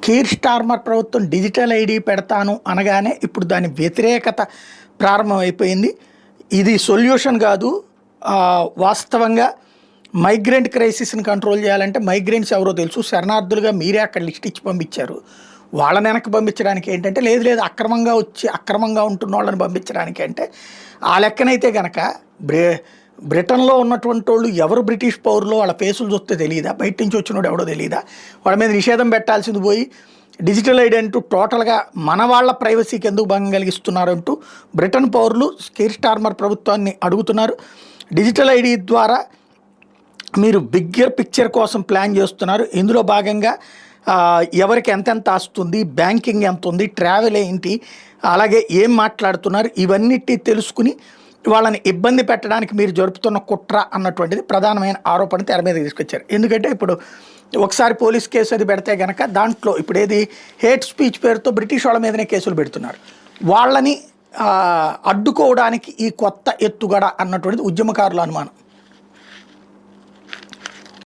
Keir Starmer ప్రభుత్వం digital ID పెడతాను అనగానే ఇప్పుడు దాని వ్యతిరేకత ప్రారంభమైపోయింది. ఇది సొల్యూషన్ కాదు. వాస్తవంగా మైగ్రెంట్ క్రైసిస్ని కంట్రోల్ చేయాలంటే మైగ్రెంట్స్ ఎవరో తెలుసు, శరణార్థులుగా మీరే అక్కడ లిస్ట్ ఇచ్చి పంపించారు. వాళ్ళని వెనక్కి పంపించడానికి ఏంటంటే లేదు అక్రమంగా వచ్చి అక్రమంగా ఉంటున్న వాళ్ళని పంపించడానికి అంటే ఆ లెక్కనైతే కనుక బ్రిటన్లో ఉన్నటువంటి వాళ్ళు ఎవరు బ్రిటిష్ పౌరులో వాళ్ళ ఫేసులు చూస్తే తెలియదా? బయట నుంచి వచ్చినోడు ఎవడో తెలియదా? వాళ్ళ మీద నిషేధం పెట్టాల్సింది పోయి డిజిటల్ ఐడి అంటూ టోటల్గా మన వాళ్ళ ప్రైవసీకి ఎందుకు భంగం కలిగిస్తున్నారంటూ బ్రిటన్ పౌరులు కీర్ స్టార్మర్ ప్రభుత్వాన్ని అడుగుతున్నారు. డిజిటల్ ఐడి ద్వారా మీరు బిగ్గర్ పిక్చర్ కోసం ప్లాన్ చేస్తున్నారు. ఇందులో భాగంగా ఎవరికి ఎంతెంత వస్తుంది, బ్యాంకింగ్ ఎంత ఉంది, ట్రావెల్ ఏంటి, అలాగే ఏం మాట్లాడుతున్నారు, ఇవన్నిటి తెలుసుకుని వాళ్ళని ఇబ్బంది పెట్టడానికి మీరు జరుపుతున్న కుట్ర అన్నటువంటిది ప్రధానమైన ఆరోపణ తెర మీద తీసుకొచ్చారు. ఎందుకంటే ఇప్పుడు ఒకసారి పోలీస్ కేసు అది పెడితే కనుక దాంట్లో ఇప్పుడు ఏది హేట్ స్పీచ్ పేరుతో బ్రిటిష్ వాళ్ళ మీదనే కేసులు పెడుతున్నారు. వాళ్ళని అడ్డుకోవడానికి ఈ కొత్త ఎత్తుగడ అన్నటువంటిది ఉద్యమకారుల అనుమానం.